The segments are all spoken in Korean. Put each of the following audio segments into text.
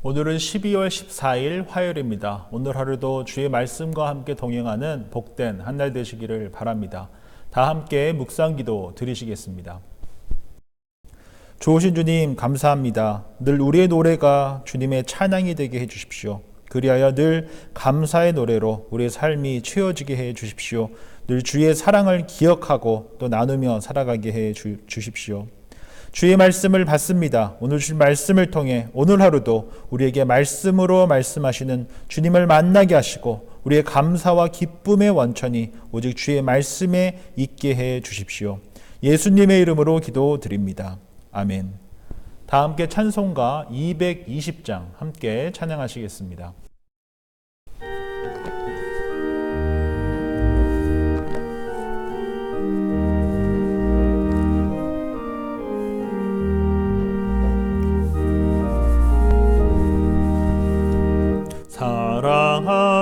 오늘은 12월 14일 화요일입니다. 오늘 하루도 주의 말씀과 함께 동행하는 복된 한 날 되시기를 바랍니다. 다 함께 묵상기도 드리시겠습니다. 좋으신 주님 감사합니다. 늘 우리의 노래가 주님의 찬양이 되게 해주십시오. 그리하여 늘 감사의 노래로 우리의 삶이 채워지게 해주십시오. 늘 주의 사랑을 기억하고 또 나누며 살아가게 해주십시오. 주의 말씀을 받습니다. 오늘 주신 말씀을 통해 오늘 하루도 우리에게 말씀으로 말씀하시는 주님을 만나게 하시고 우리의 감사와 기쁨의 원천이 오직 주의 말씀에 있게 해 주십시오. 예수님의 이름으로 기도드립니다. 아멘. 다 함께 찬송가 220장 함께 찬양하시겠습니다.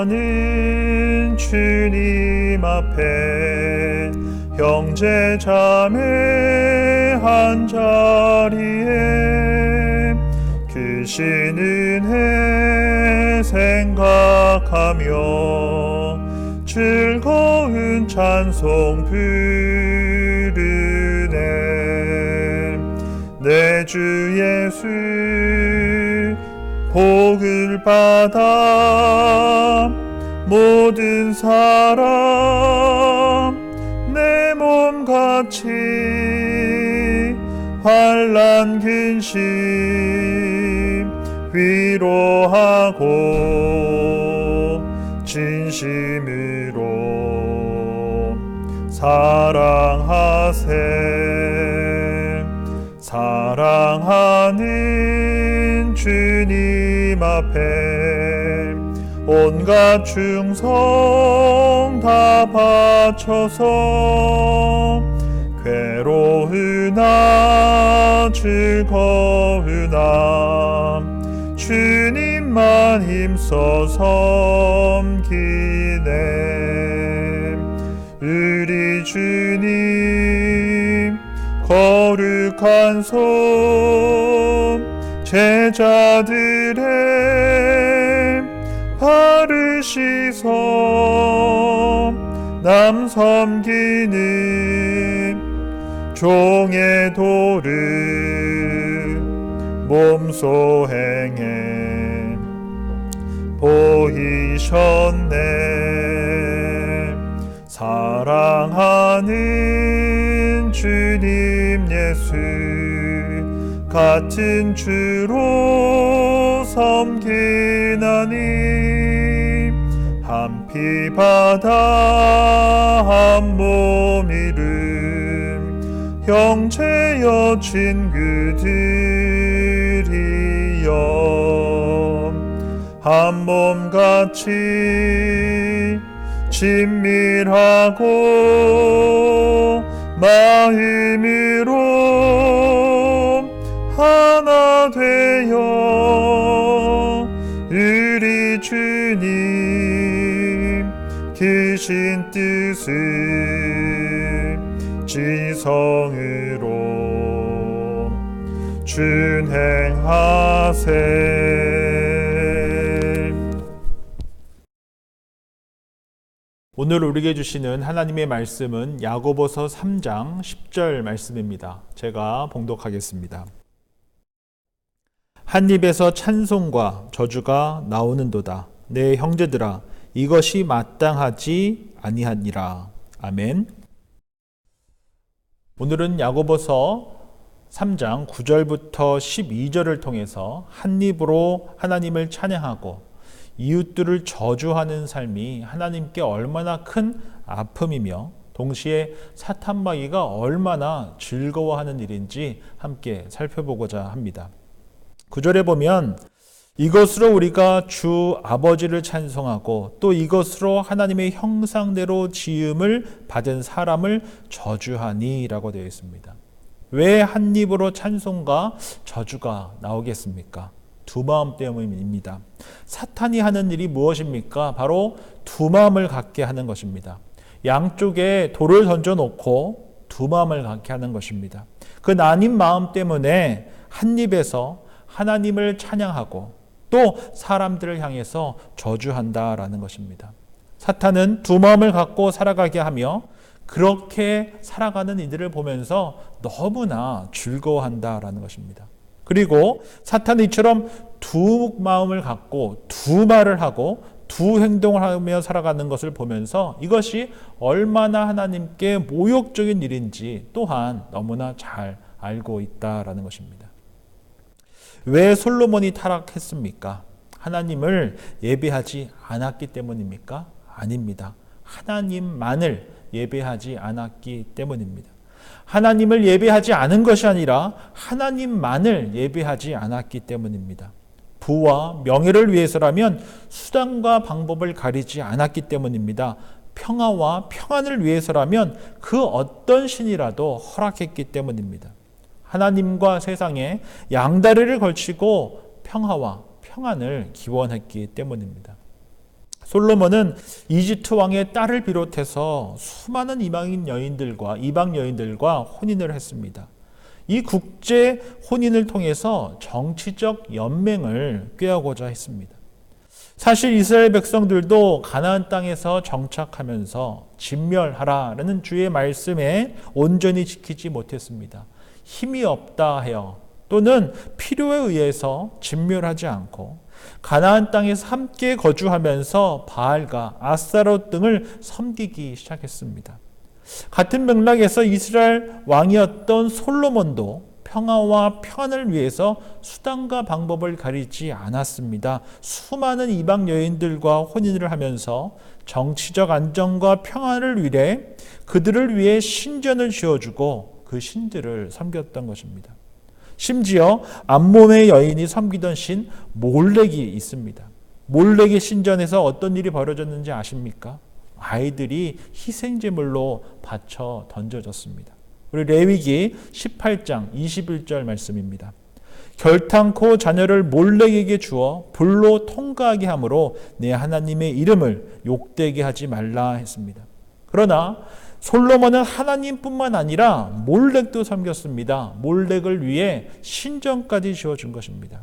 사랑하는 주님 앞에 형제 자매 한자리에 크신 은혜 생각하며 즐거운 찬송 부르네. 내 주 예수 복을 받아 모든 사람 내 몸같이 환난 근심 위로하고 진심으로 사랑하세. 사랑하는 주님 앞에 온갖 충성 다 바쳐서 괴로우나 즐거우나 주님만 힘써 섬기네. 우리 주님 거룩한 손 제자들의 바르시소. 남 섬기는 종의 도를 몸소 행해 보이셨네. 사랑하는 주님 예수 같은 주로 섬기나니 한 피 바다 한 몸 이름 형제여 친구들이여 한 몸같이 친밀하고 마음으로 하나 되어 우리 주님 크신 뜻을 지성으로 준행하세. 오늘 우리에게 주시는 하나님의 말씀은 야고보서 3장 10절 말씀입니다. 제가 봉독하겠습니다. 한 입에서 찬송과 저주가 나오는도다. 내 형제들아 이것이 마땅하지 아니하니라. 아멘. 오늘은 야고보서 3장 9절부터 12절을 통해서 한 입으로 하나님을 찬양하고 이웃들을 저주하는 삶이 하나님께 얼마나 큰 아픔이며 동시에 사탄마귀가 얼마나 즐거워하는 일인지 함께 살펴보고자 합니다. 9절에 보면 이것으로 우리가 주 아버지를 찬송하고 또 이것으로 하나님의 형상대로 지음을 받은 사람을 저주하니 라고 되어 있습니다. 왜 한 입으로 찬송과 저주가 나오겠습니까? 두 마음 때문입니다. 사탄이 하는 일이 무엇입니까? 바로 두 마음을 갖게 하는 것입니다. 양쪽에 돌을 던져놓고 두 마음을 갖게 하는 것입니다. 그 나뉜 마음 때문에 한 입에서 하나님을 찬양하고 또 사람들을 향해서 저주한다라는 것입니다. 사탄은 두 마음을 갖고 살아가게 하며 그렇게 살아가는 이들을 보면서 너무나 즐거워한다라는 것입니다. 그리고 사탄은 이처럼 두 마음을 갖고 두 말을 하고 두 행동을 하며 살아가는 것을 보면서 이것이 얼마나 하나님께 모욕적인 일인지 또한 너무나 잘 알고 있다라는 것입니다. 왜 솔로몬이 타락했습니까? 하나님을 예배하지 않았기 때문입니까? 아닙니다. 하나님만을 예배하지 않았기 때문입니다. 하나님을 예배하지 않은 것이 아니라 하나님만을 예배하지 않았기 때문입니다. 부와 명예를 위해서라면 수단과 방법을 가리지 않았기 때문입니다. 평화와 평안을 위해서라면 그 어떤 신이라도 허락했기 때문입니다. 하나님과 세상에 양다리를 걸치고 평화와 평안을 기원했기 때문입니다. 솔로몬은 이집트 왕의 딸을 비롯해서 수많은 이방 여인들과 혼인을 했습니다. 이 국제 혼인을 통해서 정치적 연맹을 꾀하고자 했습니다. 사실 이스라엘 백성들도 가나안 땅에서 정착하면서 진멸하라라는 주의 말씀에 온전히 지키지 못했습니다. 힘이 없다 하여 또는 필요에 의해서 진멸하지 않고 가나안 땅에서 함께 거주하면서 바알과 아스타롯 등을 섬기기 시작했습니다. 같은 맥락에서 이스라엘 왕이었던 솔로몬도 평화와 평안을 위해서 수단과 방법을 가리지 않았습니다. 수많은 이방 여인들과 혼인을 하면서 정치적 안정과 평안을 위해 그들을 위해 신전을 지어주고 그 신들을 섬겼던 것입니다. 심지어 암몬의 여인이 섬기던 신 몰렉이 있습니다. 몰렉의 신전에서 어떤 일이 벌어졌는지 아십니까? 아이들이 희생제물로 바쳐 던져졌습니다. 우리 레위기 18장 21절 말씀입니다. 결탄코 자녀를 몰렉에게 주어 불로 통과하게 함으로 내 하나님의 이름을 욕되게 하지 말라 했습니다. 그러나 솔로몬은 하나님뿐만 아니라 몰렉도 섬겼습니다. 몰렉을 위해 신전까지 지어준 것입니다.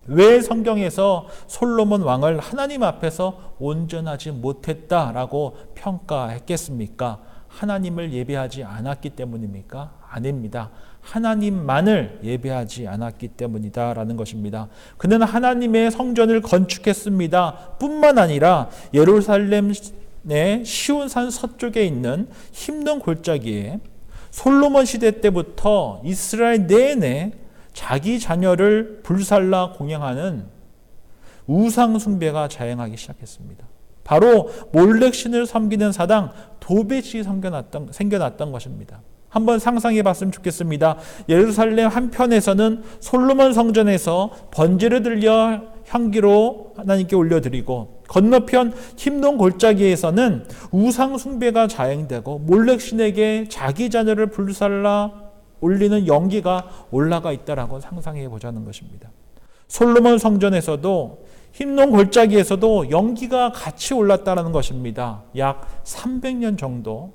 왜 성경에서 솔로몬 왕을 하나님 앞에서 온전하지 못했다라고 평가했겠습니까? 하나님을 예배하지 않았기 때문입니까? 아닙니다. 하나님만을 예배하지 않았기 때문이다라는 것입니다. 그는 하나님의 성전을 건축했습니다. 뿐만 아니라 예루살렘 시온산 서쪽에 있는 힘든 골짜기에 솔로몬 시대 때부터 이스라엘 내내 자기 자녀를 불살라 공양하는 우상 숭배가 자행하기 시작했습니다. 바로 몰렉 신을 섬기는 사당 도벳이 생겨났던 것입니다. 한번 상상해 봤으면 좋겠습니다. 예루살렘 한편에서는 솔로몬 성전에서 번제를 들려 향기로 하나님께 올려드리고 건너편 힘든 골짜기에서는 우상 숭배가 자행되고 몰렉 신에게 자기 자녀를 불살라 올리는 연기가 올라가 있다라고 상상해 보자는 것입니다. 솔로몬 성전에서도 힘든 골짜기에서도 연기가 같이 올랐다는 것입니다. 약 300년 정도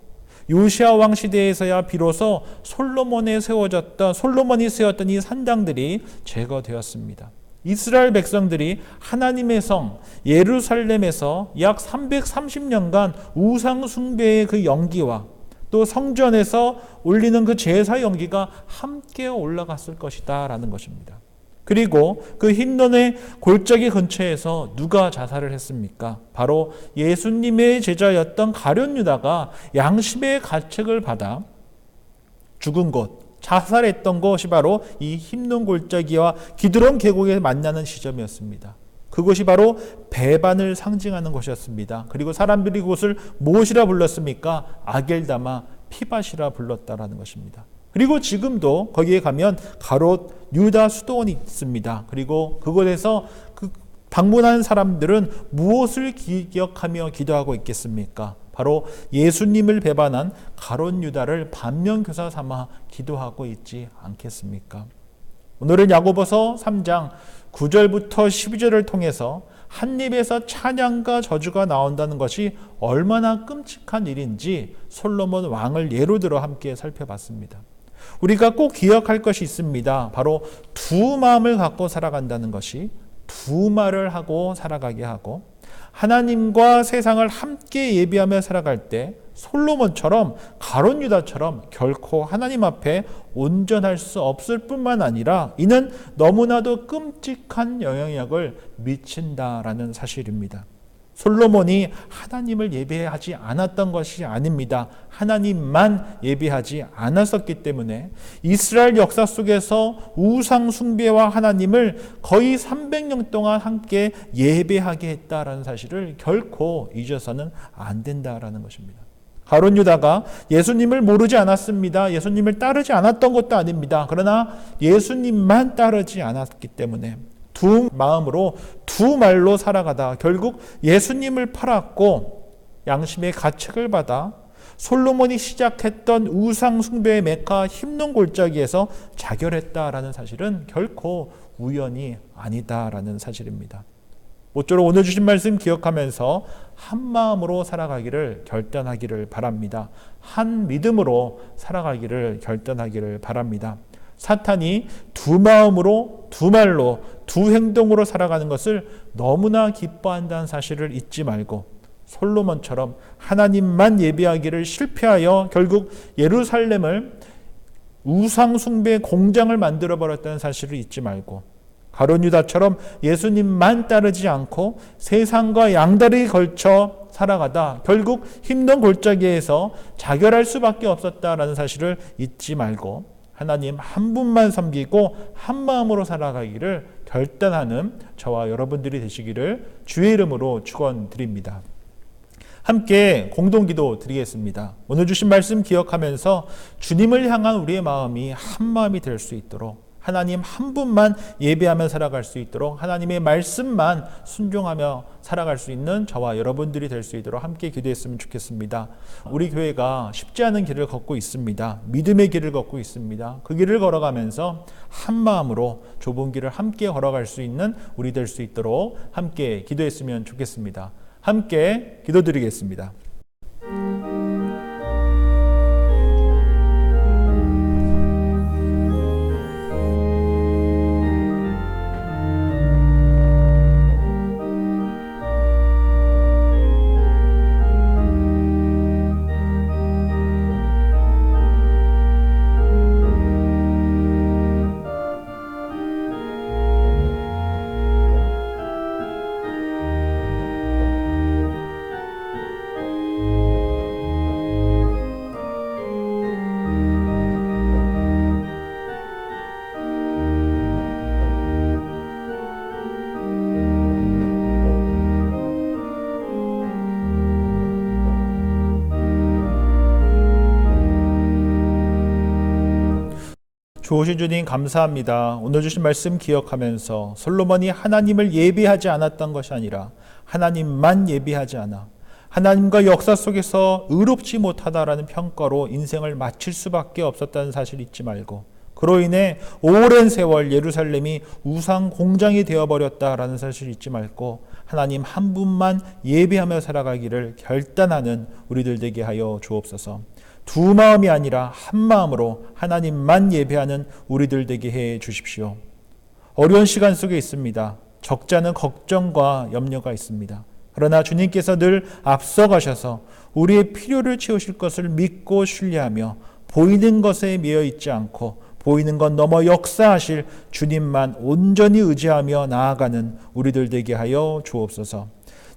요시야 왕 시대에서야 비로소 솔로몬이 세웠던 이 산당들이 제거되었습니다. 이스라엘 백성들이 하나님의 성 예루살렘에서 약 330년간 우상 숭배의 그 연기와 또 성전에서 올리는 그 제사 연기가 함께 올라갔을 것이다 라는 것입니다. 그리고 그 힌논의 골짜기 근처에서 누가 자살을 했습니까? 바로 예수님의 제자였던 가룟 유다가 양심의 가책을 받아 죽은 곳, 자살했던 것이 바로 이 힌논 골짜기와 기드론 계곡에 만나는 지점이었습니다. 그것이 바로 배반을 상징하는 것이었습니다. 그리고 사람들이 그것을 무엇이라 불렀습니까? 아겔다마 피밭이라 불렀다라는 것입니다. 그리고 지금도 거기에 가면 가롯 유다 수도원이 있습니다. 그리고 그곳에서 방문하는 사람들은 무엇을 기억하며 기도하고 있겠습니까? 바로 예수님을 배반한 가롯 유다를 반면교사 삼아 기도하고 있지 않겠습니까? 오늘은 야고보서 3장 9절부터 12절을 통해서 한 입에서 찬양과 저주가 나온다는 것이 얼마나 끔찍한 일인지 솔로몬 왕을 예로 들어 함께 살펴봤습니다. 우리가 꼭 기억할 것이 있습니다. 바로 두 마음을 갖고 살아간다는 것이 두 말을 하고 살아가게 하고 하나님과 세상을 함께 예비하며 살아갈 때 솔로몬처럼 가룟 유다처럼 결코 하나님 앞에 온전할 수 없을 뿐만 아니라 이는 너무나도 끔찍한 영향력을 미친다라는 사실입니다. 솔로몬이 하나님을 예배하지 않았던 것이 아닙니다. 하나님만 예배하지 않았었기 때문에 이스라엘 역사 속에서 우상 숭배와 하나님을 거의 300년 동안 함께 예배하게 했다라는 사실을 결코 잊어서는 안 된다라는 것입니다. 가룟 유다가 예수님을 모르지 않았습니다. 예수님을 따르지 않았던 것도 아닙니다. 그러나 예수님만 따르지 않았기 때문에 두 마음으로 두 말로 살아가다 결국 예수님을 팔았고 양심의 가책을 받아 솔로몬이 시작했던 우상 숭배의 메카 힘든 골짜기에서 자결했다라는 사실은 결코 우연이 아니다라는 사실입니다. 모쪼록 오늘 주신 말씀 기억하면서 한 마음으로 살아가기를 결단하기를 바랍니다. 한 믿음으로 살아가기를 결단하기를 바랍니다. 사탄이 두 마음으로, 두 말로, 두 행동으로 살아가는 것을 너무나 기뻐한다는 사실을 잊지 말고 솔로몬처럼 하나님만 예배하기를 실패하여 결국 예루살렘을 우상 숭배 공장을 만들어 버렸다는 사실을 잊지 말고 가룟 유다처럼 예수님만 따르지 않고 세상과 양다리 걸쳐 살아가다 결국 힘든 골짜기에서 자결할 수밖에 없었다라는 사실을 잊지 말고 하나님 한 분만 섬기고 한 마음으로 살아가기를 결단하는 저와 여러분들이 되시기를 주의 이름으로 축원드립니다. 함께 공동기도 드리겠습니다. 오늘 주신 말씀 기억하면서 주님을 향한 우리의 마음이 한 마음이 될 수 있도록 하나님 한 분만 예배하며 살아갈 수 있도록 하나님의 말씀만 순종하며 살아갈 수 있는 저와 여러분들이 될 수 있도록 함께 기도했으면 좋겠습니다. 우리 교회가 쉽지 않은 길을 걷고 있습니다. 믿음의 길을 걷고 있습니다. 그 길을 걸어가면서 한 마음으로 좁은 길을 함께 걸어갈 수 있는 우리 될 수 있도록 함께 기도했으면 좋겠습니다. 함께 기도드리겠습니다. 좋으신 주님 감사합니다. 오늘 주신 말씀 기억하면서 솔로몬이 하나님을 예배하지 않았던 것이 아니라 하나님만 예배하지 않아 하나님과 역사 속에서 의롭지 못하다라는 평가로 인생을 마칠 수밖에 없었다는 사실 잊지 말고 그로 인해 오랜 세월 예루살렘이 우상 공장이 되어버렸다라는 사실 잊지 말고 하나님 한 분만 예배하며 살아가기를 결단하는 우리들 되게 하여 주옵소서. 두 마음이 아니라 한 마음으로 하나님만 예배하는 우리들 되게 해 주십시오. 어려운 시간 속에 있습니다. 적지 않은 걱정과 염려가 있습니다. 그러나 주님께서 늘 앞서가셔서 우리의 필요를 채우실 것을 믿고 신뢰하며 보이는 것에 매여 있지 않고 보이는 것 넘어 역사하실 주님만 온전히 의지하며 나아가는 우리들 되게 하여 주옵소서.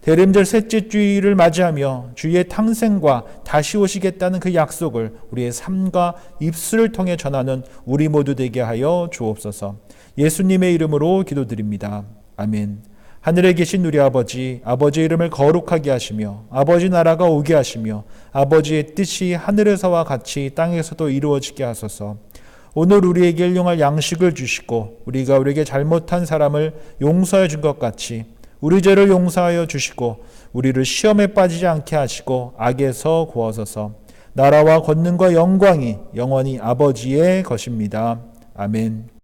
대림절 셋째 주일을 맞이하며 주의 탕생과 다시 오시겠다는 그 약속을 우리의 삶과 입술을 통해 전하는 우리 모두 되게 하여 주옵소서. 예수님의 이름으로 기도드립니다. 아멘. 하늘에 계신 우리 아버지, 아버지의 이름을 거룩하게 하시며 아버지 나라가 오게 하시며 아버지의 뜻이 하늘에서와 같이 땅에서도 이루어지게 하소서. 오늘 우리에게 일용할 양식을 주시고 우리가 우리에게 잘못한 사람을 용서해 준 것 같이 우리 죄를 용서하여 주시고 우리를 시험에 빠지지 않게 하시고 악에서 구하소서. 나라와 권능과 영광이 영원히 아버지의 것입니다. 아멘.